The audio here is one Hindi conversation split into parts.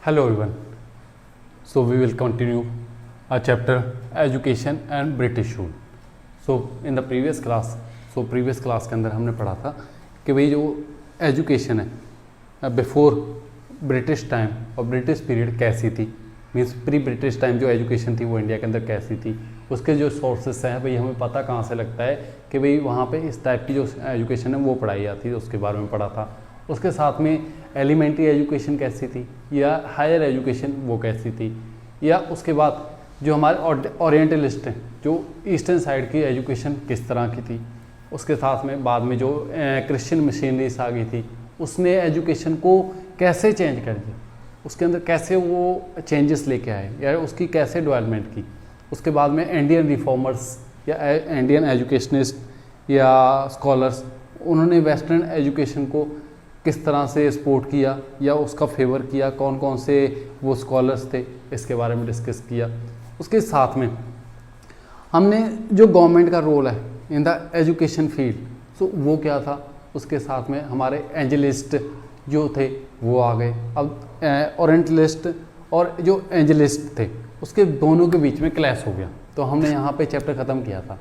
Hello everyone. So we will continue our chapter Education and British Rule. So in the previous class, previous class के अंदर हमने पढ़ा था कि भाई जो एजुकेशन है बिफोर ब्रिटिश टाइम और ब्रिटिश पीरियड कैसी थी, मीन्स प्री ब्रिटिश टाइम जो एजुकेशन थी वो इंडिया के अंदर कैसी थी, उसके जो सोर्सेस हैं भाई हमें पता कहाँ से लगता है कि भाई वहाँ पे इस टाइप की जो एजुकेशन है वो पढ़ाई जाती है, उसके बारे में पढ़ा था। उसके साथ में एलिमेंट्री एजुकेशन कैसी थी या हायर एजुकेशन वो कैसी थी, या उसके बाद जो हमारे ओरिएंटलिस्ट हैं जो ईस्टर्न साइड की एजुकेशन किस तरह की थी। उसके साथ में बाद में जो क्रिश्चियन मिशनरीज आ गई थी उसने एजुकेशन को कैसे चेंज कर दिया, उसके अंदर कैसे वो चेंजेस लेके आए या उसकी कैसे डेवलपमेंट की। उसके बाद में इंडियन रिफॉर्मर्स या इंडियन एजुकेशनिस्ट या स्कॉलर्स उन्होंने वेस्टर्न एजुकेशन को किस तरह से सपोर्ट किया या उसका फेवर किया, कौन कौन से वो स्कॉलर्स थे, इसके बारे में डिस्कस किया। उसके साथ में हमने जो गवर्नमेंट का रोल है इन द एजुकेशन फील्ड, सो वो क्या था। उसके साथ में हमारे एंजलिस्ट जो थे वो आ गए। अब ओरिएंटलिस्ट और जो एंजलिस्ट थे उसके दोनों के बीच में क्लैश हो गया, तो हमने यहाँ पे चैप्टर ख़त्म किया था।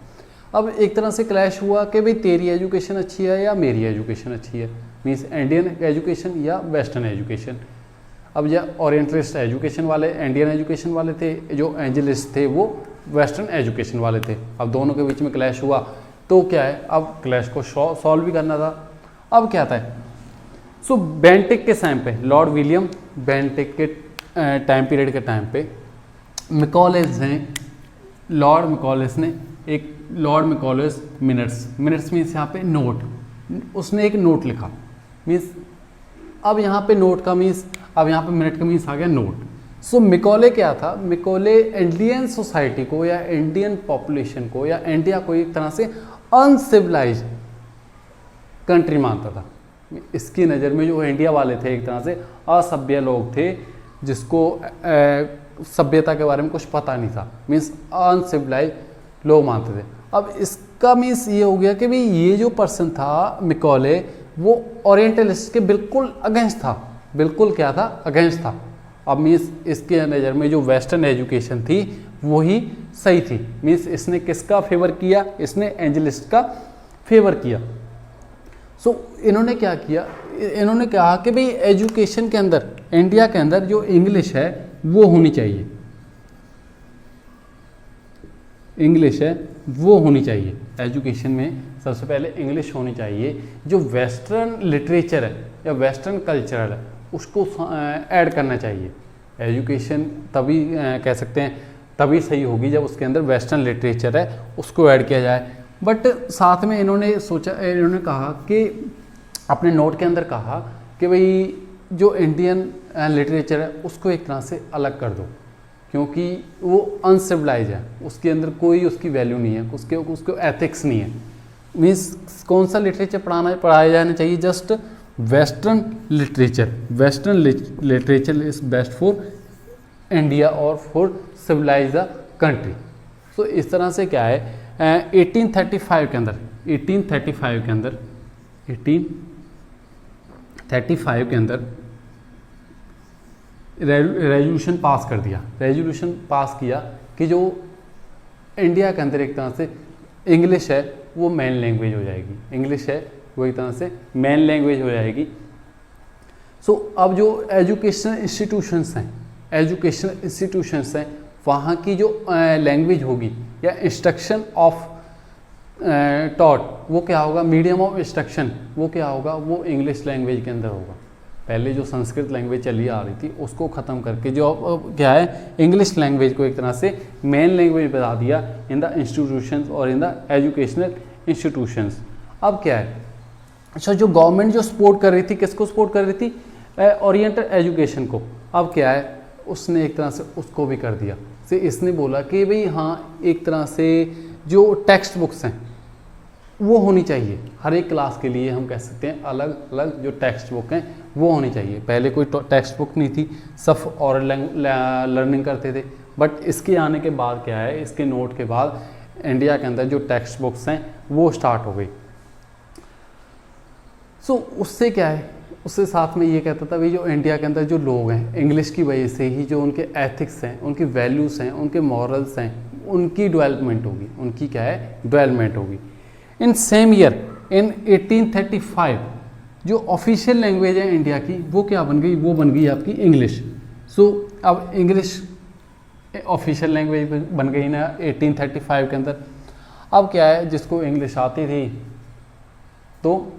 अब एक तरह से क्लैश हुआ कि भाई तेरी एजुकेशन अच्छी है या मेरी एजुकेशन अच्छी है, मीन्स इंडियन एजुकेशन या वेस्टर्न एजुकेशन। अब या ओरिएंटलिस्ट एजुकेशन वाले इंडियन एजुकेशन वाले थे, जो एंजलिस्ट थे वो वेस्टर्न एजुकेशन वाले थे। अब दोनों के बीच में क्लैश हुआ तो क्या है, अब क्लैश को सॉल्व भी करना था। अब क्या था, सो बेंटिक के टाइम पे, लॉर्ड विलियम बेंटिक के टाइम पीरियड के टाइम पे मैकॉलेज हैं, लॉर्ड मैकॉलेज ने एक लॉर्ड मैकॉलेज मिनट्स मीन्स यहाँ पे नोट, उसने एक नोट लिखा। मीन्स अब यहाँ पे नोट का मीन्स, अब यहाँ पे मिनट का मीन्स आ गया नोट। सो मैकॉले क्या था, मैकॉले इंडियन सोसाइटी को या इंडियन पॉपुलेशन को या इंडिया को एक तरह से अनसिविलाइज कंट्री मानता था। इसकी नज़र में जो इंडिया वाले थे एक तरह से असभ्य लोग थे, जिसको सभ्यता के बारे में कुछ पता नहीं था, मीन्स अनसिविलाइज लोग मानते थे। अब इसका मीन्स ये हो गया कि भाई ये जो पर्सन था मैकॉले वो ओरिएंटलिस्ट के बिल्कुल अगेंस्ट था, बिल्कुल क्या था, अगेंस्ट था। अब मीन्स इसके नज़र में जो वेस्टर्न एजुकेशन थी वही सही थी। मीन्स इसने किसका फेवर किया, इसने एंजलिस्ट का फेवर किया। सो इन्होंने क्या किया, इन्होंने कहा कि भाई एजुकेशन के अंदर, इंडिया के अंदर जो इंग्लिश है वो होनी चाहिए, इंग्लिश है वो होनी चाहिए। एजुकेशन में सबसे पहले इंग्लिश होनी चाहिए। जो वेस्टर्न लिटरेचर है या वेस्टर्न कल्चर है उसको ऐड करना चाहिए। एजुकेशन तभी कह सकते हैं तभी सही होगी जब उसके अंदर वेस्टर्न लिटरेचर है उसको ऐड किया जाए। बट साथ में इन्होंने सोचा, इन्होंने कहा कि अपने नोट के अंदर कहा कि भाई जो इंडियन लिटरेचर है उसको एक तरह से अलग कर दो, क्योंकि वो अनसिविलाइज है, उसके अंदर कोई उसकी वैल्यू नहीं है, उसको एथिक्स नहीं है। मीन्स कौन सा लिटरेचर पढ़ाया जाना चाहिए, just western literature. Western literature is best for India और फॉर सिविलाइज द कंट्री। सो इस तरह से क्या है, 1835 के अंदर रेजोल्यूशन पास कर दिया। रेजोल्यूशन पास किया कि जो इंडिया के अंदर एक तरह से इंग्लिश है वो मेन लैंग्वेज हो जाएगी, इंग्लिश है वो एक तरह से मेन लैंग्वेज हो जाएगी। सो अब जो एजुकेशनल इंस्टीट्यूशंस हैं वहाँ की जो लैंग्वेज होगी या इंस्ट्रक्शन ऑफ टॉट वो क्या होगा, मीडियम ऑफ इंस्ट्रक्शन वो क्या होगा, वो इंग्लिश लैंग्वेज के अंदर होगा। पहले जो संस्कृत लैंग्वेज चली आ रही थी उसको ख़त्म करके जो क्या है, इंग्लिश लैंग्वेज को एक तरह से मेन लैंग्वेज बता दिया इन द इंस्टीट्यूशंस और इन द एजुकेशनल इंस्टीट्यूशंस। अब क्या है, अच्छा जो गवर्नमेंट जो सपोर्ट कर रही थी, किसको सपोर्ट कर रही थी, ओरिएंटल एजुकेशन को। अब क्या है, उसने एक तरह से उसको भी कर दिया। से इसने बोला कि भाई हाँ, एक तरह से जो टेक्स्ट बुक्स हैं वो होनी चाहिए हर एक क्लास के लिए, हम कह सकते हैं अलग अलग जो टेक्स्ट बुक हैं वो होनी चाहिए। पहले कोई टेक्स्ट बुक नहीं थी, सब ओरल लर्निंग करते थे। बट इसके आने के बाद क्या है, इसके नोट के बाद इंडिया के अंदर जो टेक्स्ट बुक्स हैं वो स्टार्ट हो गई। सो उससे क्या है, उससे साथ में ये कहता था भाई जो इंडिया के अंदर जो लोग हैं इंग्लिश की वजह से ही जो उनके एथिक्स हैं, उनकी वैल्यूज़ हैं, उनके मॉरल्स हैं, उनकी डेवलपमेंट होगी, उनकी क्या है डेवलपमेंट होगी। इन सेम ईयर इन 1835 जो ऑफिशियल लैंग्वेज है इंडिया की वो क्या बन गई, वो बन गई आपकी इंग्लिश। सो अब इंग्लिश ऑफिशियल लैंग्वेज बन गई ना 1835 के अंदर। अब क्या है, जिसको इंग्लिश आती थी तो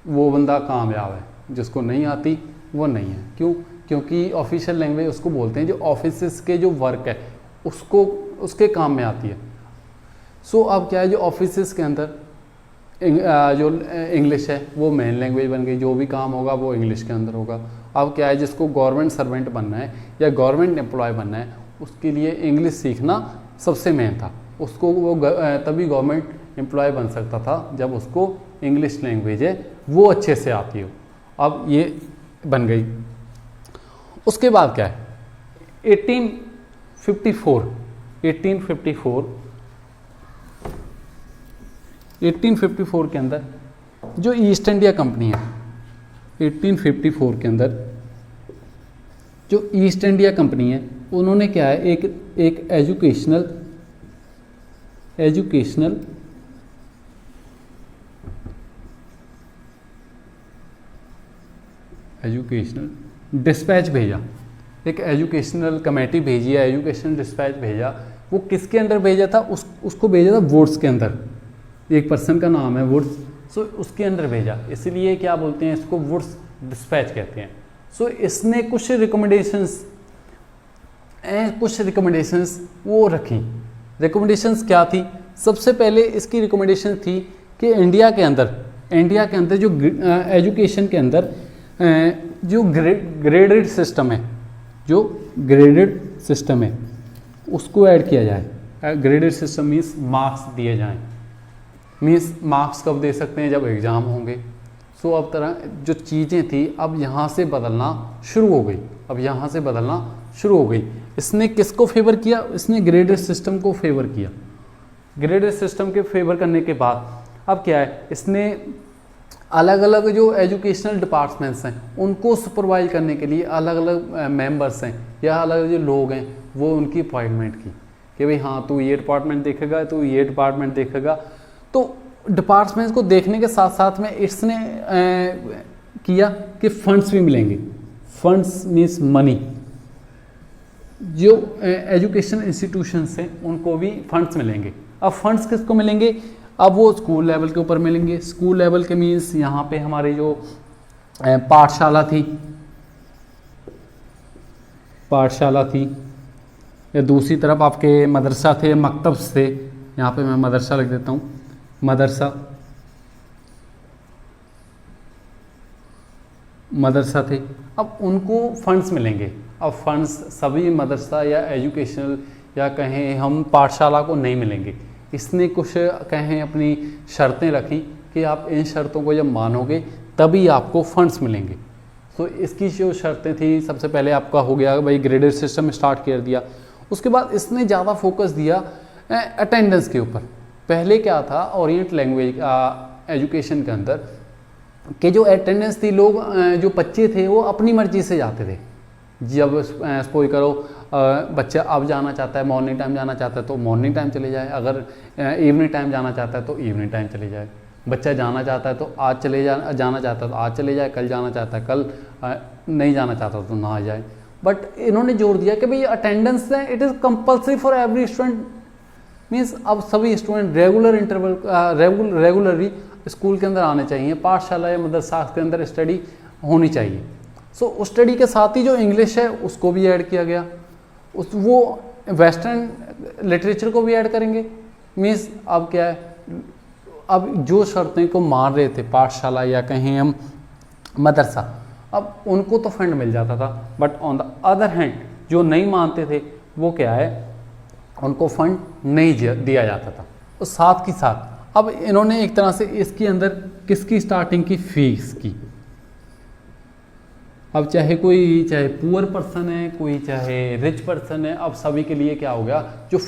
वो बंदा कामयाब है, जिसको नहीं आती वो नहीं है। क्यों? क्योंकि ऑफिशियल लैंग्वेज उसको बोलते हैं जो ऑफिस के जो वर्क है उसको उसके काम में आती है। सो अब क्या है, जो ऑफिस के अंदर जो इंग्लिश है वो मेन लैंग्वेज बन गई, जो भी काम होगा वो इंग्लिश के अंदर होगा। अब क्या है, जिसको गवर्नमेंट सर्वेंट बनना है या गवर्नमेंट एम्प्लॉय बनना है उसके लिए इंग्लिश सीखना सबसे मेन था। उसको वो तभी गवर्नमेंट एम्प्लॉय बन सकता था जब उसको इंग्लिश लैंग्वेज है वो अच्छे से आती हो। अब ये बन गई। उसके बाद क्या है, 1854 के अंदर जो ईस्ट इंडिया कंपनी है, 1854 के अंदर जो ईस्ट इंडिया कंपनी है उन्होंने क्या है, एक एजुकेशनल डिस्पैच भेजा, एक एजुकेशनल कमेटी भेजी है, एजुकेशनल डिस्पैच भेजा। वो किसके अंदर भेजा था, उसको भेजा था वुड्स के अंदर, एक पर्सन का नाम है वुड्स। सो उसके अंदर भेजा, इसलिए क्या बोलते हैं इसको, वुड्स डिस्पैच कहते हैं। सो इसने कुछ रिकमेंडेशंस वो रखी। रिकमेंडेशंस क्या थी, सबसे पहले इसकी रिकमेंडेशन थी कि इंडिया के अंदर जो एजुकेशन के अंदर जो ग्रेडेड सिस्टम है उसको ऐड किया जाए। ग्रेडेड सिस्टम मीन्स मार्क्स दिए जाएं, मीन्स मार्क्स कब दे सकते हैं, जब एग्ज़ाम होंगे। सो अब तरह जो चीज़ें थी अब यहाँ से बदलना शुरू हो गई। इसने किसको फेवर किया, इसने ग्रेडेड सिस्टम को फेवर किया। ग्रेडेड सिस्टम के फेवर करने के बाद अब क्या है, इसने अलग अलग जो एजुकेशनल डिपार्टमेंट्स हैं उनको सुपरवाइज करने के लिए अलग अलग मेंबर्स हैं या अलग अलग जो लोग हैं वो उनकी अपॉइंटमेंट की कि भाई हाँ तू ये डिपार्टमेंट देखेगा, तो डिपार्टमेंट्स को देखने के साथ साथ में इसने किया कि फंड्स भी मिलेंगे। फंड्स मीन्स मनी, जो एजुकेशन इंस्टीट्यूशंस हैं उनको भी फंड्स मिलेंगे। अब फंड्स किसको मिलेंगे, अब वो स्कूल लेवल के ऊपर मिलेंगे। स्कूल लेवल के मीन्स यहाँ पे हमारी जो पाठशाला थी या दूसरी तरफ आपके मदरसा थे, मकतब थे। यहाँ पे मैं मदरसा लिख देता हूँ, मदरसा थे। अब उनको फंड्स मिलेंगे। अब फंड्स सभी मदरसा या एजुकेशनल या कहें हम पाठशाला को नहीं मिलेंगे। इसने कुछ कहें अपनी शर्तें रखी कि आप इन शर्तों को जब मानोगे तभी आपको फंड्स मिलेंगे। तो इसकी जो शर्तें थी, सबसे पहले आपका हो गया भाई ग्रेडेड सिस्टम स्टार्ट कर दिया। उसके बाद इसने ज़्यादा फोकस दिया अटेंडेंस के ऊपर। पहले क्या था ओरिएंट लैंग्वेज एजुकेशन के अंदर कि जो अटेंडेंस थी, लोग जो बच्चे थे वो अपनी मर्जी से जाते थे। जब सपोज करो बच्चा अब जाना चाहता है, मॉर्निंग टाइम जाना चाहता है तो मॉर्निंग टाइम चले जाए, अगर इवनिंग टाइम जाना चाहता है तो इवनिंग टाइम चले जाए। बच्चा जाना चाहता है तो आज जाना चाहता है तो आज चले जाए, कल जाना चाहता है कल नहीं जाना चाहता तो ना जाए। बट इन्होंने जोर दिया कि भाई अटेंडेंस है, it is compulsory for every student. Means अब सभी स्टूडेंट रेगुलरली स्कूल के अंदर आने चाहिए, पाठशाला या मदरसा के अंदर स्टडी होनी चाहिए। सो उस स्टडी के साथ ही जो इंग्लिश है उसको भी ऐड किया गया, वो वेस्टर्न लिटरेचर को भी ऐड करेंगे। मीन्स अब क्या है, अब जो शर्तें को मान रहे थे पाठशाला या कहें हम मदरसा, अब उनको तो फंड मिल जाता था। But on the other hand जो नहीं मानते थे वो क्या है, उनको फंड नहीं दिया जाता था। और साथ ही साथ अब इन्होंने एक तरह से इसके अंदर किसकी स्टार्टिंग की, फीस की। अब चाहे पुअर पर्सन है, कोई चाहे रिच पर्सन है, अब सभी के लिए क्या हो गया, जो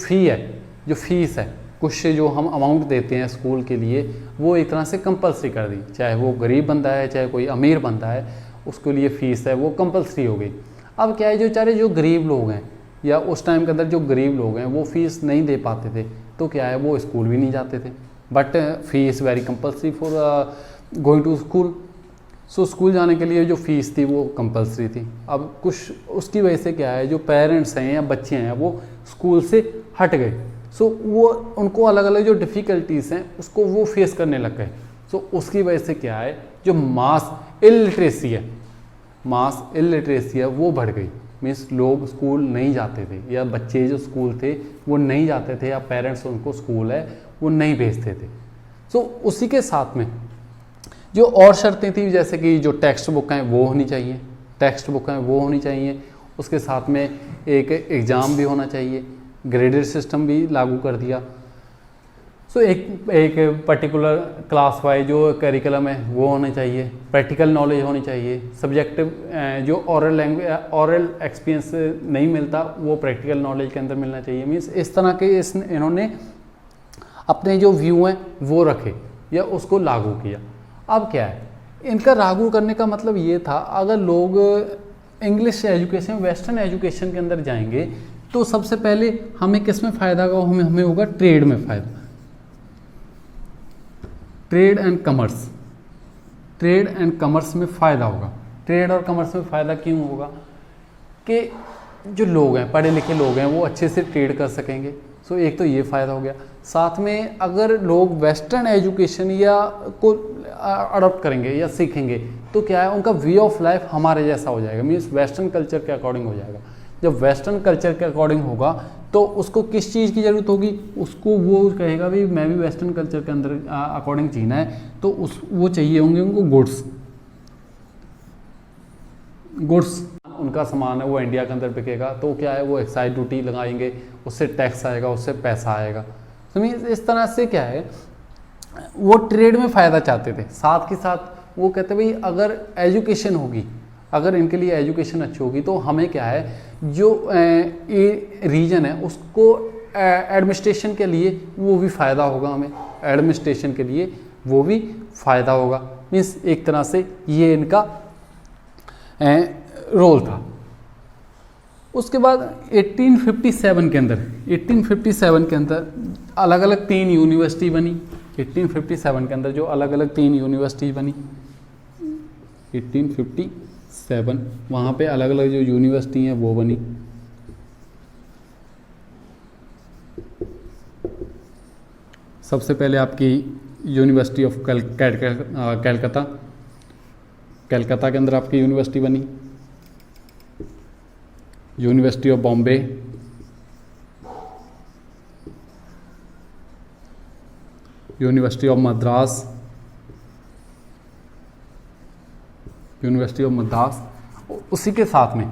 फीस है कुछ जो हम अमाउंट देते हैं स्कूल के लिए, वो एक तरह से कंपल्सरी कर दी। चाहे वो गरीब बंदा है चाहे कोई अमीर बंदा है, उसके लिए फ़ीस है वो कंपलसरी हो गई। अब क्या है, जो बेचारे जो गरीब लोग हैं या उस टाइम के अंदर जो गरीब लोग हैं वो फ़ीस नहीं दे पाते थे, तो क्या है वो स्कूल भी नहीं जाते थे, but fees very compulsory for going to school. So school जाने के लिए जो फ़ीस थी वो कंपलसरी थी। अब कुछ उसकी वजह से क्या है, जो पेरेंट्स हैं या बच्चे हैं वो स्कूल से हट गए। सो वो उनको अलग अलग जो डिफ़िकल्टीज़ हैं उसको वो फेस करने लग गए। सो उसकी वजह से क्या है, जो मास इलिटरेसी है वो बढ़ गई। मीन्स लोग स्कूल नहीं जाते थे, या बच्चे जो स्कूल थे वो नहीं जाते थे, या पेरेंट्स उनको स्कूल है वो नहीं भेजते थे। सो उसी के साथ में जो और शर्तें थी, जैसे कि जो टेक्स्ट बुक हैं वो होनी चाहिए, उसके साथ में एक एग्ज़ाम भी होना चाहिए, ग्रेडेड सिस्टम भी लागू कर दिया। सो एक पर्टिकुलर क्लास वाइज जो करिकुलम है वो होना चाहिए, प्रैक्टिकल नॉलेज होनी चाहिए, सब्जेक्टिव जो ऑरल एक्सपीरियंस नहीं मिलता वो प्रैक्टिकल नॉलेज के अंदर मिलना चाहिए। मीन्स इस तरह के इन्होंने अपने जो व्यू हैं वो रखे या उसको लागू किया। अब क्या है, इनका लागू करने का मतलब ये था, अगर लोग इंग्लिश एजुकेशन वेस्टर्न एजुकेशन के अंदर जाएंगे तो सबसे पहले हमें किस में फ़ायदा होगा, हमें होगा ट्रेड में फ़ायदा, ट्रेड एंड कमर्स में फ़ायदा होगा। ट्रेड और कमर्स में फ़ायदा क्यों होगा कि जो लोग हैं, पढ़े लिखे लोग हैं, वो अच्छे से ट्रेड कर सकेंगे। सो एक तो ये फ़ायदा हो गया। साथ में अगर लोग वेस्टर्न एजुकेशन या को अडॉप्ट करेंगे या सीखेंगे तो क्या है, उनका वे ऑफ लाइफ हमारे जैसा हो जाएगा, मीन्स वेस्टर्न कल्चर के अकॉर्डिंग हो जाएगा। जब वेस्टर्न कल्चर के अकॉर्डिंग होगा तो उसको किस चीज़ की ज़रूरत होगी, उसको वो कहेगा भी मैं भी वेस्टर्न कल्चर के अंदर अकॉर्डिंग जीना है, तो वो चाहिए होंगे उनको गुड्स, उनका सामान है वो इंडिया के अंदर बिकेगा, तो क्या है वो एक्साइज ड्यूटी लगाएंगे, उससे टैक्स आएगा, उससे पैसा आएगा। तो इस तरह से क्या है, वो ट्रेड में फ़ायदा चाहते थे। साथ के साथ वो कहते भाई अगर एजुकेशन होगी, अगर इनके लिए एजुकेशन अच्छी होगी तो हमें क्या है, जो रीजन है उसको एडमिनिस्ट्रेशन के लिए वो भी फ़ायदा होगा, हमें एडमिनिस्ट्रेशन के लिए वो भी फ़ायदा होगा। मीन्स एक तरह से ये इनका रोल था। उसके बाद 1857 के अंदर अलग अलग 3 यूनिवर्सिटी बनी। 1857 के अंदर जो अलग अलग 3 यूनिवर्सिटी बनी, 1857 वहाँ पे अलग अलग जो यूनिवर्सिटी हैं वो बनी। सबसे पहले आपकी यूनिवर्सिटी ऑफ कलकत्ता के अंदर आपकी यूनिवर्सिटी बनी, university of Bombay, university of Madras, उसी के साथ में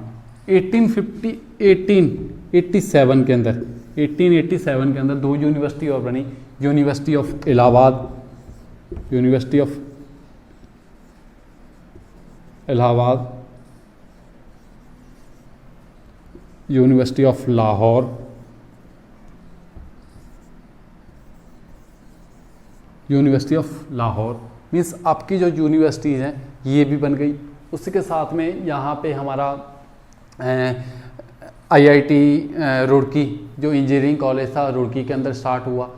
1887 के अंदर 2 यूनिवर्सिटी और बनी, university of Allahabad, university of Lahore, means आपकी जो यूनिवर्सिटीज़ हैं ये भी बन गई। उसी के साथ में यहाँ पे हमारा IIT रुड़की जो इंजीनियरिंग कॉलेज था रुड़की के अंदर स्टार्ट हुआ।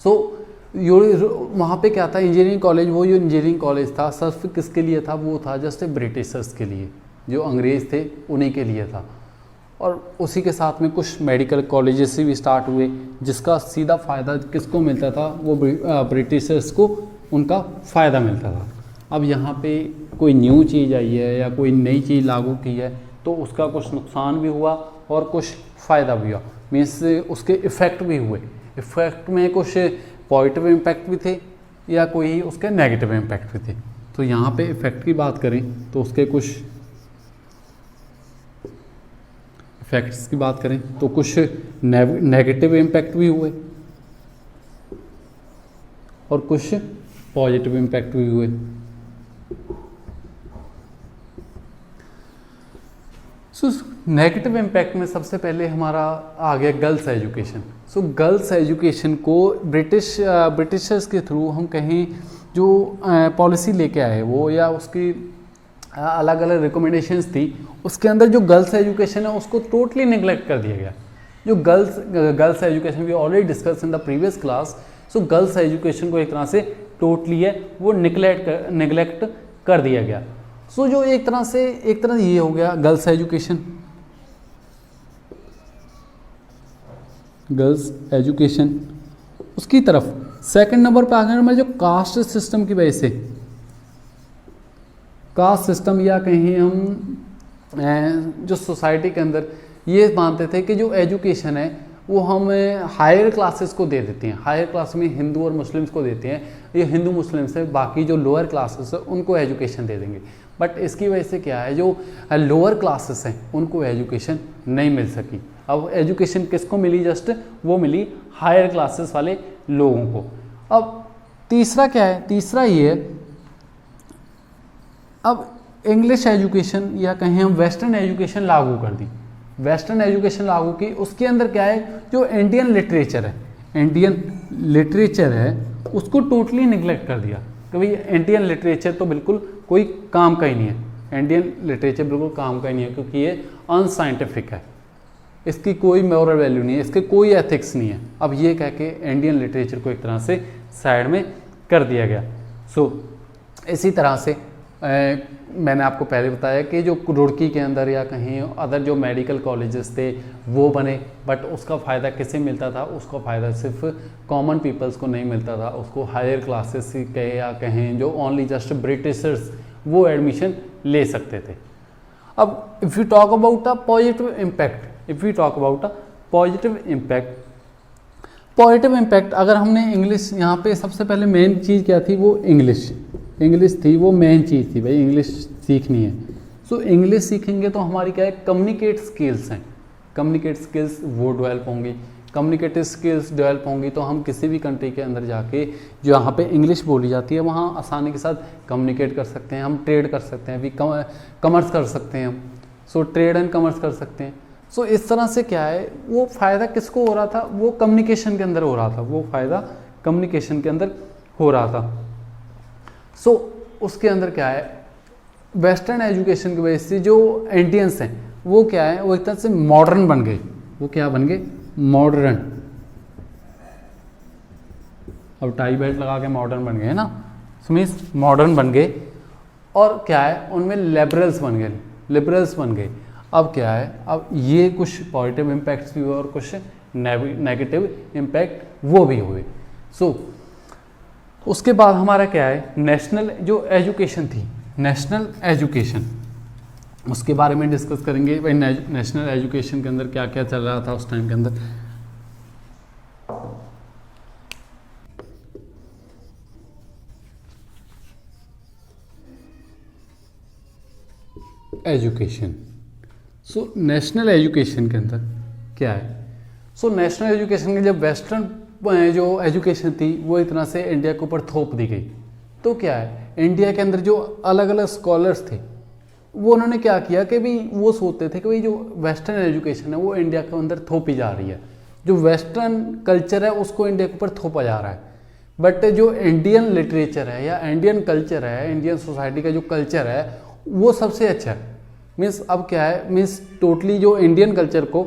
सो वहाँ पे क्या था, इंजीनियरिंग कॉलेज, वो जो इंजीनियरिंग कॉलेज था सिर्फ किसके लिए था, वो था जस्ट ब्रिटिशर्स के लिए, जो अंग्रेज़ थे उन्हीं के लिए था। और उसी के साथ में कुछ मेडिकल कॉलेजेस भी स्टार्ट हुए, जिसका सीधा फ़ायदा किसको मिलता था, वो ब्रिटिशर्स को उनका फ़ायदा मिलता था। अब यहाँ पे कोई न्यू चीज़ आई है या कोई नई चीज़ लागू की है तो उसका कुछ नुकसान भी हुआ और कुछ फ़ायदा भी हुआ, मीन्स उसके इफ़ेक्ट भी हुए। इफ़ेक्ट में कुछ पॉजिटिव इम्पैक्ट भी थे या कोई उसके नेगेटिव इम्पैक्ट भी थे। तो यहाँ पे इफ़ेक्ट की बात करें तो उसके कुछ इफ़ेक्ट्स की बात करें तो कुछ नेगेटिव इम्पैक्ट भी हुए और कुछ पॉजिटिव इम्पैक्ट भी हुए। नेगेटिव इम्पैक्ट में सबसे पहले हमारा आ गया गर्ल्स एजुकेशन। गर्ल्स एजुकेशन को ब्रिटिशर्स के थ्रू हम कहीं जो पॉलिसी लेके आए वो, या उसकी अलग अलग रिकमेंडेशंस थी, उसके अंदर जो गर्ल्स एजुकेशन है उसको टोटली निगलेक्ट कर दिया गया। जो girls education we already discuss in the previous class, so girls education को एक तरह से टोटली है वो निगलेक्ट कर दिया गया। सो जो एक तरह ये हो गया गर्ल्स एजुकेशन। उसकी तरफ सेकंड नंबर पे आ गया हमारे जो कास्ट सिस्टम की वजह से, कास्ट सिस्टम या कहीं हम जो सोसाइटी के अंदर ये मानते थे कि जो एजुकेशन है वो हम हायर क्लासेस को दे देते हैं, हायर क्लास में हिंदू और मुस्लिम्स को देते हैं, ये हिंदू मुस्लिम से बाकी जो लोअर क्लासेस है उनको एजुकेशन दे देंगे। बट इसकी वजह से क्या है, जो लोअर क्लासेस हैं उनको एजुकेशन नहीं मिल सकी। अब एजुकेशन किसको मिली, जस्ट वो मिली हायर क्लासेस वाले लोगों को। अब तीसरा क्या है, तीसरा ये है अब इंग्लिश एजुकेशन या कहें हम वेस्टर्न एजुकेशन लागू कर दी। वेस्टर्न एजुकेशन लागू की, उसके अंदर क्या है, जो इंडियन लिटरेचर है उसको टोटली निगलेक्ट कर दिया कि भाई इंडियन लिटरेचर तो बिल्कुल कोई काम का ही नहीं है, इंडियन लिटरेचर बिल्कुल काम का ही नहीं है क्योंकि ये अनसाइंटिफिक है, इसकी कोई मॉरल वैल्यू नहीं है, इसके कोई एथिक्स नहीं है। अब ये कह के इंडियन लिटरेचर को एक तरह से साइड में कर दिया गया। सो इसी तरह से मैंने आपको पहले बताया कि जो रुड़की के अंदर या कहीं अदर जो मेडिकल कॉलेजेस थे वो बने, बट उसका फ़ायदा किसे मिलता था, उसका फ़ायदा सिर्फ कॉमन पीपल्स को नहीं मिलता था, उसको हायर क्लासेस के या कहें जो ओनली जस्ट ब्रिटिशर्स वो एडमिशन ले सकते थे। अब if you talk about a positive impact, अगर हमने इंग्लिश यहाँ पे सबसे पहले मेन चीज़ क्या थी, वो इंग्लिश थी, वो मेन चीज़ थी, भाई इंग्लिश सीखनी है। सो इंग्लिश सीखेंगे तो हमारी क्या है, कम्युनिकेट स्किल्स हैं, कम्युनिकेट स्किल्स वो डेवलप होंगी, कम्युनिकेटिव स्किल्स डेवलप होंगी तो हम किसी भी कंट्री के अंदर जाके जो यहाँ पे इंग्लिश बोली जाती है वहाँ आसानी के साथ कम्युनिकेट कर सकते हैं, हम ट्रेड कर सकते हैं, कमर्स कर सकते हैं हम, सो ट्रेड एंड कमर्स कर सकते हैं। सो इस तरह से क्या है, वो फ़ायदा किसको हो रहा था, वो कम्युनिकेशन के अंदर हो रहा था, वो फ़ायदा कम्युनिकेशन के अंदर हो रहा था। सो उसके अंदर क्या है, वेस्टर्न एजुकेशन की वजह से जो इंडियंस हैं वो क्या है, वो एक तरह से मॉडर्न बन गए, वो क्या बन गए, मॉडर्न। अब टाई बेल्ट लगा के मॉडर्न बन गए ना, मीन्स मॉडर्न बन गए, और क्या है उनमें लिबरल्स बन गए। अब क्या है, अब ये कुछ पॉजिटिव इम्पैक्ट्स भी हुए और कुछ नेगेटिव इम्पैक्ट वो भी हुए। सो उसके बाद हमारा क्या है, नेशनल जो एजुकेशन थी, नेशनल एजुकेशन, उसके बारे में डिस्कस करेंगे। भाई नेशनल एजुकेशन के अंदर क्या क्या चल रहा था उस टाइम के अंदर। एजुकेशन, सो नेशनल एजुकेशन के अंदर क्या है, सो नेशनल एजुकेशन के जब वेस्टर्न जो एजुकेशन थी वो एक तरह से इंडिया के ऊपर थोप दी गई, तो क्या है, इंडिया के अंदर जो अलग अलग स्कॉलर्स थे वो उन्होंने क्या किया कि भाई वो सोचते थे कि भाई जो वेस्टर्न एजुकेशन है वो इंडिया के अंदर थोपी जा रही है, जो वेस्टर्न कल्चर है उसको इंडिया के ऊपर थोपा जा रहा है, बट जो इंडियन लिटरेचर है या इंडियन कल्चर है, इंडियन सोसाइटी का जो कल्चर है वो सबसे अच्छा है। मीन्स अब क्या है, मीन्स टोटली जो इंडियन कल्चर को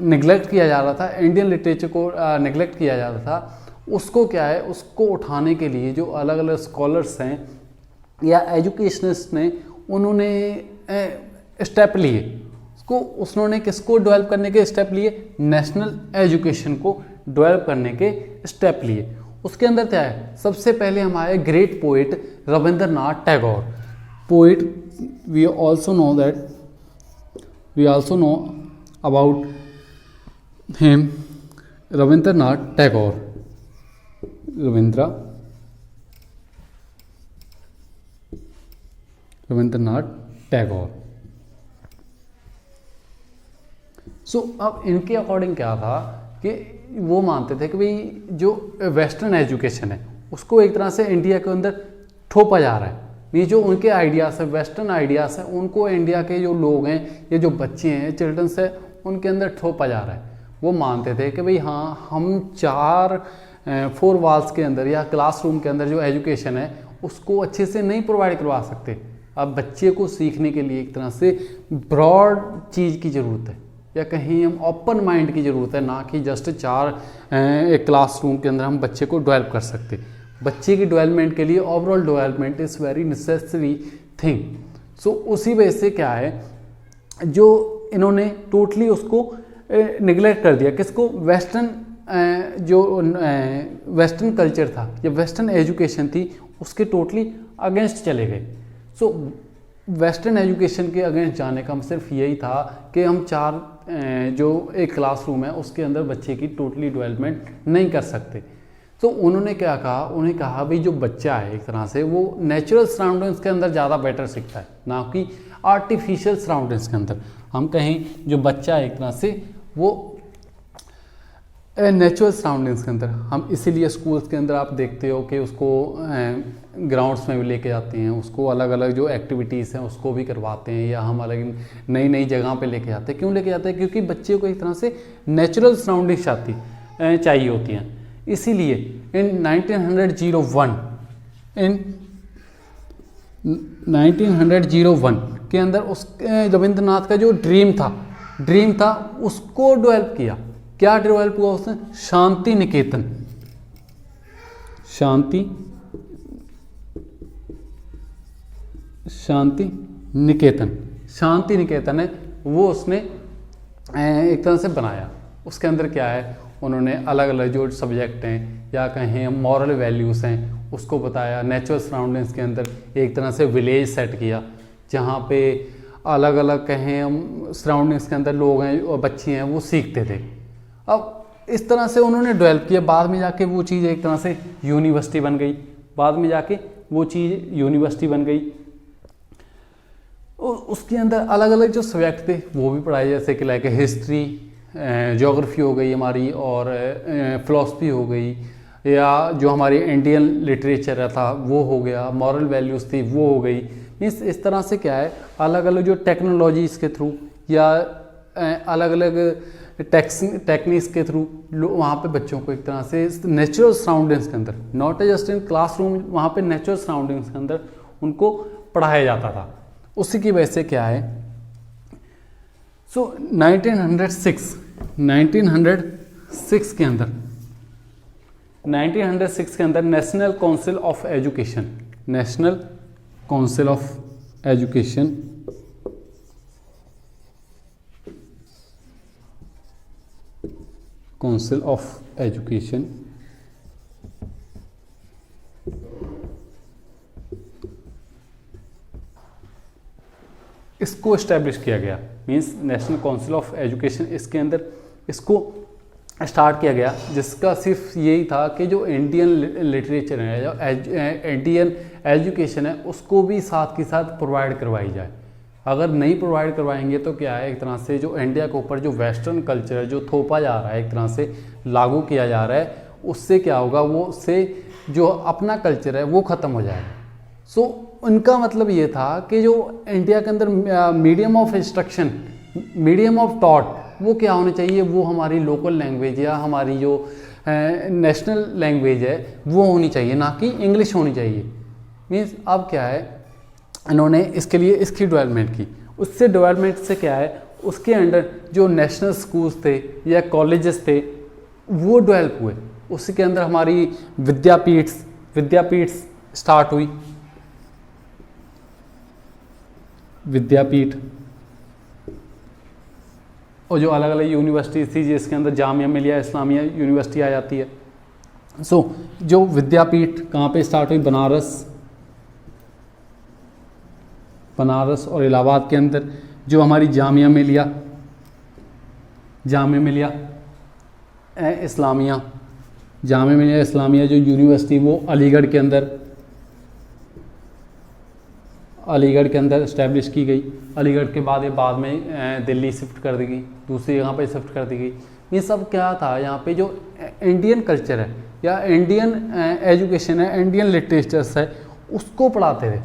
निगलेक्ट किया जा रहा था, इंडियन लिटरेचर को निगलेक्ट किया जा रहा था, उसको क्या है, उसको उठाने के लिए जो अलग अलग स्कॉलर्स हैं या एजुकेशनिस्ट ने उन्होंने स्टेप लिए, उसको उन्होंने किसको डेवलप करने के स्टेप लिए, नेशनल एजुकेशन को डेवलप करने के स्टेप लिए। उसके अंदर क्या है, सबसे पहले हमारे great poet Rabindranath Tagore, poet we also know about him, Rabindranath Tagore, Rabindranath Tagore. So अब इनके अकॉर्डिंग क्या था कि वो मानते थे कि भाई जो वेस्टर्न एजुकेशन है उसको एक तरह से इंडिया के अंदर थोपा जा रहा है, ये जो उनके आइडियाज़ है, वेस्टर्न आइडियाज़ है, उनको इंडिया के जो लोग हैं, ये जो बच्चे हैं, चिल्ड्रंस है, उनके अंदर थोपा जा रहा है। वो मानते थे कि भाई हाँ, हम 4 वॉल्स के अंदर या क्लासरूम के अंदर जो एजुकेशन है उसको अच्छे से नहीं प्रोवाइड करवा सकते, अब बच्चे को सीखने के लिए एक तरह से ब्रॉड चीज़ की ज़रूरत है, या कहीं हम ओपन माइंड की ज़रूरत है, ना कि जस्ट एक क्लासरूम के अंदर हम बच्चे को डेवलप कर सकते। बच्चे की डेवलपमेंट के लिए overall development is very necessary thing. So उसी वजह से क्या है, जो इन्होंने टोटली उसको निगलेक्ट कर दिया, किसको, वेस्टर्न जो वेस्टर्न कल्चर था या वेस्टर्न एजुकेशन थी उसके टोटली अगेंस्ट चले गए। सो वेस्टर्न एजुकेशन के अगेंस्ट जाने का सिर्फ यही था कि हम जो एक क्लासरूम है उसके अंदर बच्चे की टोटली डेवलपमेंट नहीं कर सकते। तो उन्होंने क्या कहा, उन्हें कहा भाई जो बच्चा है एक तरह से वो नेचुरल सराउंडिंग्स के अंदर ज़्यादा बेटर सीखता है, ना कि आर्टिफिशियल सराउंडिंग्स के अंदर। हम कहें जो बच्चा है एक तरह से वो नेचुरल सराउंडिंग्स के अंदर, हम इसीलिए स्कूल्स के अंदर आप देखते हो कि उसको ग्राउंड्स में भी लेके जाते हैं, उसको अलग अलग जो एक्टिविटीज़ हैं उसको भी करवाते हैं, या हम अलग नई नई जगह पे लेके जाते हैं। क्यों लेके जाते हैं? क्योंकि बच्चे को एक तरह से नेचुरल सराउंडिंग्स चाहिए होती हैं। इसीलिए इन 1901 के अंदर उस रविंद्रनाथ का जो ड्रीम था उसको डेवलप किया। क्या डेवलप हुआ उसने? शांति निकेतन। शांति निकेतन है वो उसने एक तरह से बनाया। उसके अंदर क्या है, उन्होंने अलग अलग जो सब्जेक्ट हैं या कहें मॉरल वैल्यूज़ हैं उसको बताया। नेचुरल सराउंडिंग्स के अंदर एक तरह से विलेज सेट किया जहाँ पे अलग अलग कहें हम सराउंडिंग्स के अंदर लोग हैं और बच्चे हैं वो सीखते थे। अब इस तरह से उन्होंने डेवलप किया। बाद में जाके वो चीज़ एक तरह से यूनिवर्सिटी बन गई। उसके अंदर अलग अलग जो सब्जेक्ट थे वो भी पढ़ाए, जैसे कि लाइक हिस्ट्री, ज्योग्राफी हो गई हमारी, और फिलॉसफी हो गई, या जो हमारी इंडियन लिटरेचर था वो हो गया, मॉरल वैल्यूज़ थी वो हो गई। इस तरह से क्या है, अलग अलग जो टेक्नोलॉजीज़ के थ्रू या अलग अलग टेक्निक्स के थ्रू वहाँ पे बच्चों को एक तरह से नेचुरल सराउंडिंग्स के अंदर, नॉट जस्ट इन क्लासरूम, वहाँ पे नेचुरल सराउंडिंग्स के अंदर उनको पढ़ाया जाता था। उसी की वजह से क्या है, सो 1906 के अंदर नेशनल काउंसिल ऑफ एजुकेशन इसको इस्टेब्लिश किया गया। Means national council of education, इसके अंदर इसको स्टार्ट किया गया, जिसका सिर्फ यही था कि जो इंडियन लिटरेचर है, जो इंडियन एजुकेशन है, उसको भी साथ के साथ प्रोवाइड करवाई जाए। अगर नहीं प्रोवाइड करवाएंगे तो क्या है, एक तरह से जो इंडिया के ऊपर जो वेस्टर्न कल्चर है जो थोपा जा रहा है, एक तरह से लागू किया जा रहा है, उससे क्या होगा, वो उससे जो अपना कल्चर है वो ख़त्म हो जाएगा। सो उनका मतलब ये था कि जो इंडिया के अंदर medium of instruction, medium of taught वो क्या होना चाहिए, वो हमारी लोकल लैंग्वेज या हमारी जो नेशनल लैंग्वेज है वो होनी चाहिए, ना कि इंग्लिश होनी चाहिए। मीन्स अब क्या है, इन्होंने इसके लिए इसकी डेवलपमेंट की। उससे डेवलपमेंट से क्या है, उसके अंडर जो नेशनल स्कूल्स थे या कॉलेजेस थे वो डेवलप हुए। उसके अंदर हमारी विद्यापीठ स्टार्ट हुई, विद्यापीठ, और जो अलग अलग यूनिवर्सिटीज़ थी जिसके अंदर जामिया मिलिया इस्लामिया यूनिवर्सिटी आ जाती है। सो जो विद्यापीठ कहाँ पे स्टार्ट हुई, बनारस और इलाहाबाद के अंदर। जो हमारी जामिया मिलिया इस्लामिया जो यूनिवर्सिटी वो अलीगढ़ के अंदर इस्टेब्लिश की गई। अलीगढ़ के बाद ये बाद में दिल्ली शिफ्ट कर दी गई, दूसरी जगह पे शिफ्ट कर दी गई। ये सब क्या था, यहाँ पे जो इंडियन कल्चर है या इंडियन एजुकेशन है, इंडियन लिटरेचर्स है, उसको पढ़ाते थे।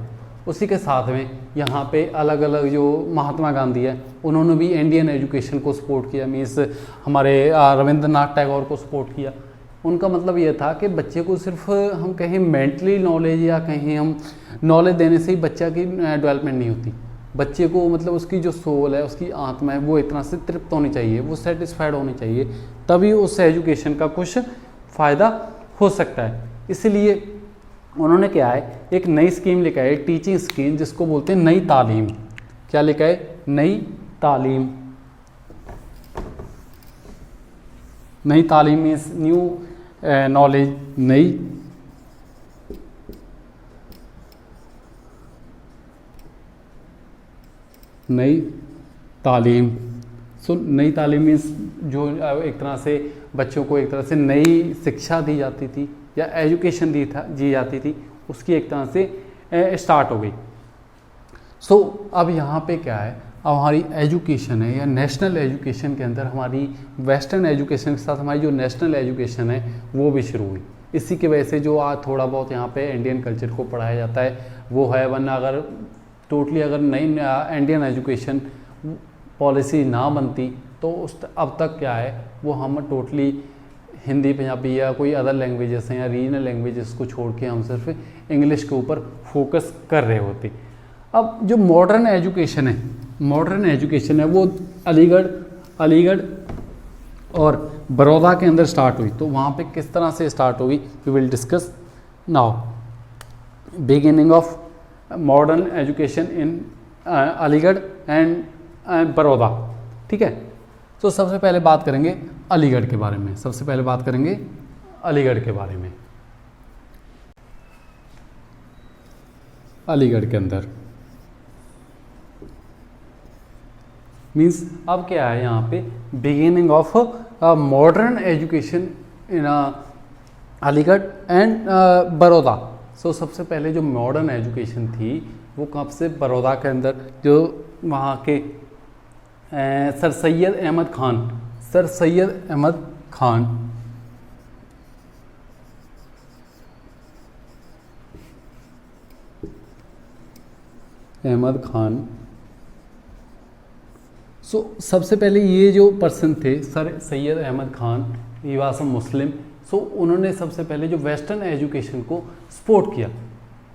उसी के साथ में यहाँ पे अलग अलग जो महात्मा गांधी है उन्होंने भी इंडियन एजुकेशन को सपोर्ट किया। मीन्स हमारे रविंद्रनाथ टैगोर को सपोर्ट किया। उनका मतलब ये था कि बच्चे को सिर्फ हम कहें मेंटली नॉलेज या कहें हम नॉलेज देने से ही बच्चा की डेवलपमेंट नहीं होती। बच्चे को मतलब उसकी जो सोल है, उसकी आत्मा है, वो इतना से तृप्त होनी चाहिए, वो सेटिस्फाइड होनी चाहिए, तभी उस एजुकेशन का कुछ फ़ायदा हो सकता है। इसलिए उन्होंने क्या है, एक नई स्कीम लिखा है, टीचिंग स्कीम, जिसको बोलते हैं नई तालीम। क्या लिखा है? नई तालीम। नई तालीम मीन्स न्यू नॉलेज, नई तालीम। सो नई तालीम मीन्स जो एक तरह से बच्चों को एक तरह से नई शिक्षा दी जाती थी या एजुकेशन दी जाती थी, उसकी एक तरह से स्टार्ट हो गई। सो अब यहाँ पे क्या है, अब हमारी एजुकेशन है या नेशनल एजुकेशन के अंदर हमारी वेस्टर्न एजुकेशन के साथ हमारी जो नेशनल एजुकेशन है वो भी शुरू हुई। इसी की वजह से जो आज थोड़ा बहुत यहाँ पे इंडियन कल्चर को पढ़ाया जाता है वो है, वरना अगर टोटली अगर नई इंडियन एजुकेशन पॉलिसी ना बनती तो उस अब तक क्या है, वो हम टोटली हिंदी, पंजाबी या कोई अदर लैंग्वेजेस हैं या रीजनल लैंग्वेजेस को छोड़ के हम सिर्फ इंग्लिश के ऊपर फोकस कर रहे होते। अब जो मॉडर्न एजुकेशन है वो अलीगढ़ और बड़ौदा के अंदर स्टार्ट हुई। तो वहाँ पे किस तरह से स्टार्ट हुई, we will discuss now. Beginning of modern education in Aligarh and Baroda. ठीक है, तो सबसे पहले बात करेंगे अलीगढ़ के बारे में। अलीगढ़ के अंदर मीन्स अब क्या है, यहाँ पे beginning of modern education in Aligarh and Baroda. So सबसे पहले जो मॉडर्न एजुकेशन थी वो कब से, बड़ौदा के अंदर, जो वहाँ के सर सैयद अहमद खान। सो सबसे पहले ये जो पर्सन थे sir Syed Ahmad Khan, he was a Muslim. So उन्होंने सबसे पहले जो वेस्टर्न एजुकेशन को सपोर्ट किया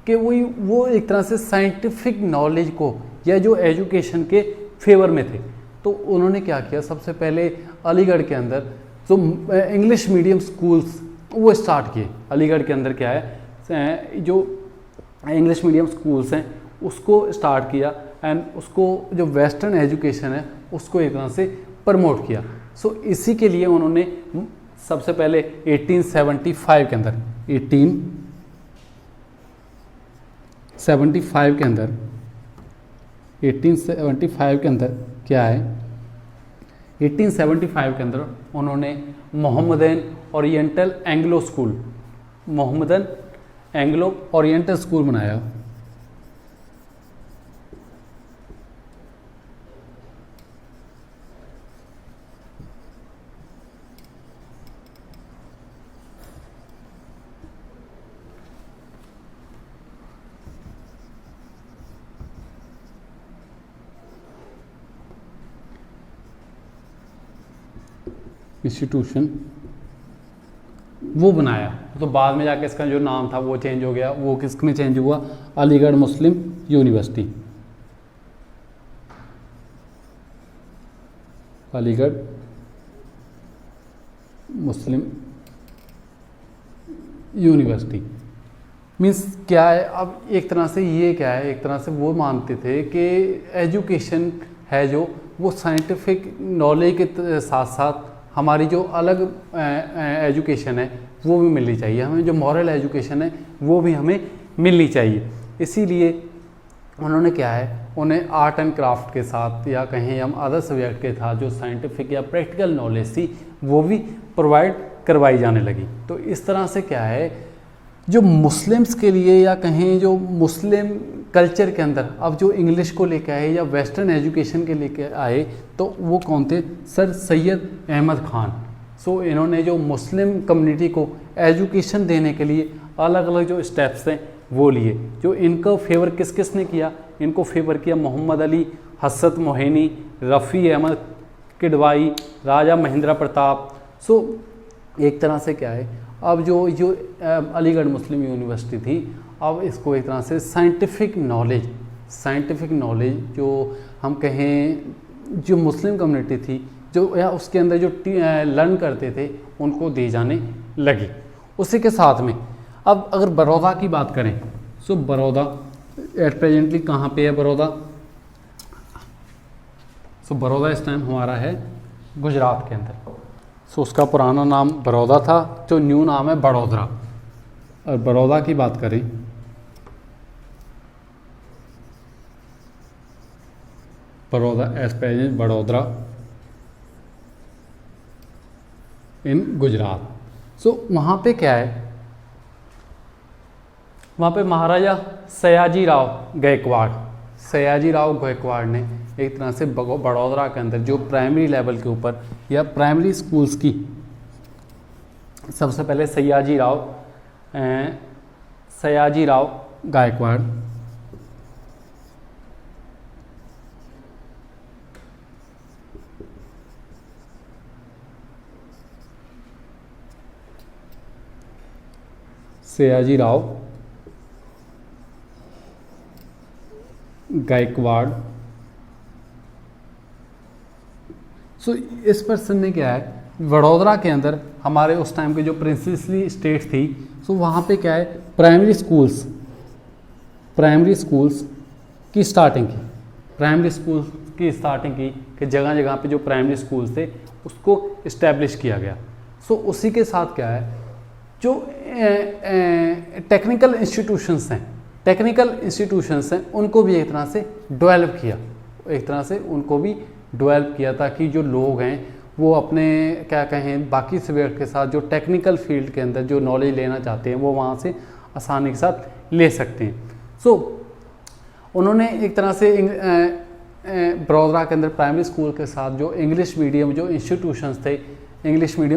कि वो एक तरह से साइंटिफिक नॉलेज को या जो एजुकेशन के फेवर में थे। तो उन्होंने क्या किया, सबसे पहले अलीगढ़ के अंदर जो इंग्लिश मीडियम स्कूल्स वो स्टार्ट किए। अलीगढ़ के अंदर क्या है, जो इंग्लिश मीडियम स्कूल्स हैं उसको स्टार्ट किया एंड उसको जो वेस्टर्न एजुकेशन है उसको एक तरह से प्रमोट किया। सो इसी के लिए उन्होंने सबसे पहले 1875 के अंदर क्या है, 1875 के अंदर उन्होंने Mohammedan oriental Anglo oriental school बनाया। इंस्टीट्यूशन वो बनाया, तो बाद में जाके इसका जो नाम था वो चेंज हो गया। वो किस में चेंज हुआ, अलीगढ़ मुस्लिम यूनिवर्सिटी। अलीगढ़ मुस्लिम यूनिवर्सिटी मीन्स क्या है, अब एक तरह से ये क्या है, एक तरह से वो मानते थे कि एजुकेशन है जो वो साइंटिफिक नॉलेज के साथ साथ हमारी जो अलग एजुकेशन है वो भी मिलनी चाहिए, हमें जो मॉरल एजुकेशन है वो भी हमें मिलनी चाहिए। इसीलिए उन्होंने क्या है, उन्हें आर्ट एंड क्राफ्ट के साथ या कहें हम अदर सब्जेक्ट के साथ जो साइंटिफिक या प्रैक्टिकल नॉलेज थी वो भी प्रोवाइड करवाई जाने लगी। तो इस तरह से क्या है, जो मुस्लिम्स के लिए या कहें जो मुस्लिम कल्चर के अंदर अब जो इंग्लिश को लेकर आए या वेस्टर्न एजुकेशन के लेकर आए तो वो कौन थे, सर सैयद अहमद खान। सो इन्होंने जो मुस्लिम कम्युनिटी को एजुकेशन देने के लिए अलग अलग जो स्टेप्स हैं वो लिए। जो इनको फेवर किस किस ने किया, इनको फेवर किया मोहम्मद अली, हसरत मोहिनी, रफ़ी अहमद किडवाई, राजा महेंद्र प्रताप। सो एक तरह से क्या है, अब जो जो अलीगढ़ मुस्लिम यूनिवर्सिटी थी, अब इसको एक तरह से साइंटिफिक नॉलेज जो हम कहें जो मुस्लिम कम्युनिटी थी जो या उसके अंदर जो लर्न करते थे उनको दी जाने लगी। उसी के साथ में अब अगर बड़ौदा की बात करें, सो बड़ौदा एट प्रेजेंटली कहाँ पे है बड़ौदा? सो बड़ौदा इस टाइम हमारा है गुजरात के अंदर। सो उसका पुराना नाम बड़ौदा था, जो न्यू नाम है बड़ौदा। और बड़ौदा की बात करें, बड़ौदा एज प्रेजेंट बड़ौदा इन गुजरात। सो वहाँ पे क्या है, वहाँ पे महाराजा सयाजी राव गायकवाड़ ने एक तरह से बड़ौदा के अंदर जो प्राइमरी लेवल के ऊपर या प्राइमरी स्कूल्स की सबसे पहले सयाजी राव गायकवाड़ सो इस पर्सन ने क्या है, वडोदरा के अंदर हमारे उस टाइम के जो प्रिंसेसली स्टेट थी, सो वहाँ पे क्या है प्राइमरी स्कूल्स की स्टार्टिंग की कि जगह जगह पे जो प्राइमरी स्कूल्स थे उसको इस्टेब्लिश किया गया। सो उसी के साथ क्या है, जो टेक्निकल इंस्टीट्यूशंस हैं उनको भी एक तरह से डेवलप किया ताकि जो लोग हैं वो अपने क्या कहें बाकी सब्जेक्ट के साथ जो टेक्निकल फील्ड के अंदर जो नॉलेज लेना चाहते हैं वो वहाँ से आसानी के साथ ले सकते हैं। सो उन्होंने एक तरह से बड़ौदा के अंदर प्राइमरी स्कूल के साथ जो इंग्लिश मीडियम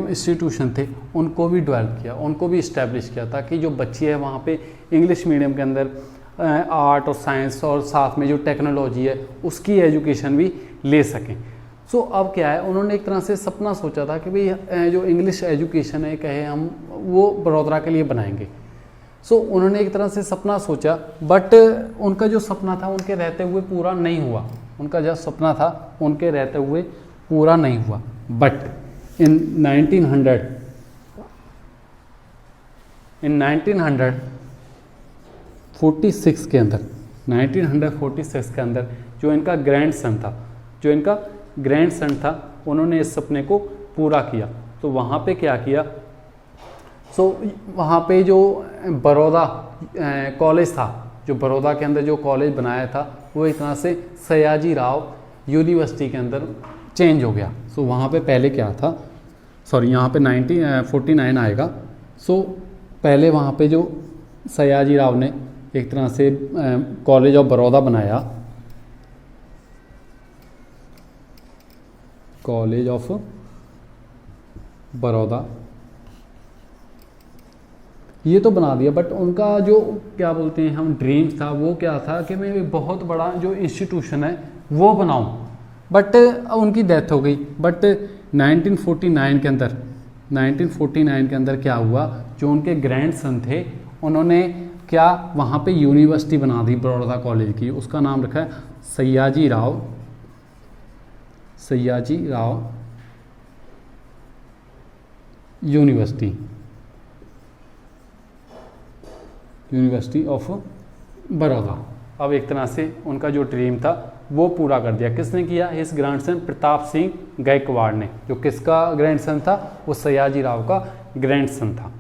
इंस्टीट्यूशन थे उनको भी डेवलप किया, उनको भी इस्टेब्लिश किया ताकि जो बच्चे हैं वहाँ पे इंग्लिश मीडियम के अंदर आर्ट और साइंस और साथ में जो टेक्नोलॉजी है उसकी एजुकेशन भी ले सकें। सो अब क्या है, उन्होंने एक तरह से सपना सोचा था कि भाई जो इंग्लिश एजुकेशन है कहे हम वो बड़ौदा के लिए बनाएंगे। सो उन्होंने एक तरह से सपना सोचा, बट उनका जो सपना था उनके रहते हुए पूरा नहीं हुआ। बट इन 1946 के अंदर जो इनका ग्रैंडसन था उन्होंने इस सपने को पूरा किया। तो वहाँ पे क्या किया, वहाँ पे जो बड़ौदा कॉलेज था, जो बड़ौदा के अंदर जो कॉलेज बनाया था वो एक तरह से सयाजी राव यूनिवर्सिटी के अंदर चेंज हो गया। सो वहाँ पे पहले क्या था, यहाँ पे 1949 आएगा। सो पहले वहाँ पे जो सयाजी राव ने एक तरह से कॉलेज ऑफ बड़ौदा बनाया, कॉलेज ऑफ बड़ौदा ये तो बना दिया, बट उनका जो क्या बोलते हैं हम ड्रीम था वो क्या था कि मैं बहुत बड़ा जो इंस्टीट्यूशन है वो बनाऊं, बट उनकी डेथ हो गई। बट 1949 के अंदर क्या हुआ, जो उनके ग्रैंडसन थे उन्होंने क्या वहाँ पे यूनिवर्सिटी बना दी बड़ौदा कॉलेज की, उसका नाम रखा है सयाजी राव यूनिवर्सिटी ऑफ बड़ौदा। अब एक तरह से उनका जो ड्रीम था वो पूरा कर दिया। किसने किया? हिज ग्रैंडसन प्रताप सिंह गायकवाड़ ने। जो किसका ग्रैंडसन था? वो सयाजी राव का ग्रैंडसन था।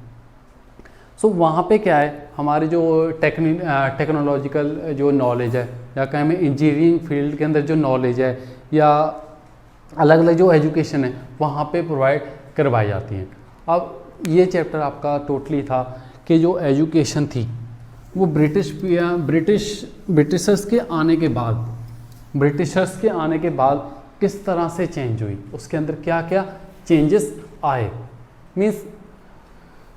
सो वहाँ पे क्या है, हमारे जो टेक्नोलॉजिकल जो नॉलेज है या कहें में इंजीनियरिंग फील्ड के अंदर जो नॉलेज है या अलग अलग जो एजुकेशन है वहाँ पे प्रोवाइड करवाई जाती हैं। अब ये चैप्टर आपका टोटली था कि जो एजुकेशन थी वो ब्रिटिशर्स के आने के बाद किस तरह से चेंज हुई, उसके अंदर क्या क्या चेंजेस आए। मीन्स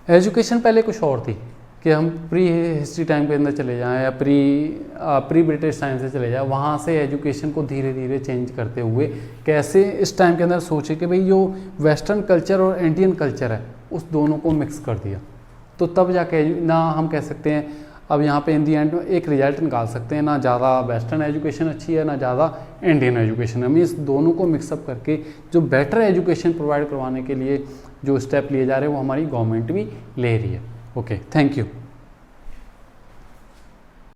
एजुकेशन पहले कुछ और थी कि हम प्री हिस्ट्री टाइम के अंदर चले जाएं या प्री ब्रिटिश टाइम से चले जाएं, वहाँ से एजुकेशन को धीरे धीरे चेंज करते हुए कैसे इस टाइम के अंदर सोचे कि भाई जो वेस्टर्न कल्चर और इंडियन कल्चर है उस दोनों को मिक्स कर दिया, तो तब जाके ना हम कह सकते हैं अब यहाँ पे इन दी एंड एक रिजल्ट निकाल सकते हैं, ना ज़्यादा वेस्टर्न एजुकेशन अच्छी है ना ज़्यादा इंडियन एजुकेशन है। हमें इस दोनों को मिक्सअप करके जो बेटर एजुकेशन प्रोवाइड करवाने के लिए जो स्टेप लिए जा रहे हैं वो हमारी गवर्नमेंट भी ले रही है। Okay, thank you.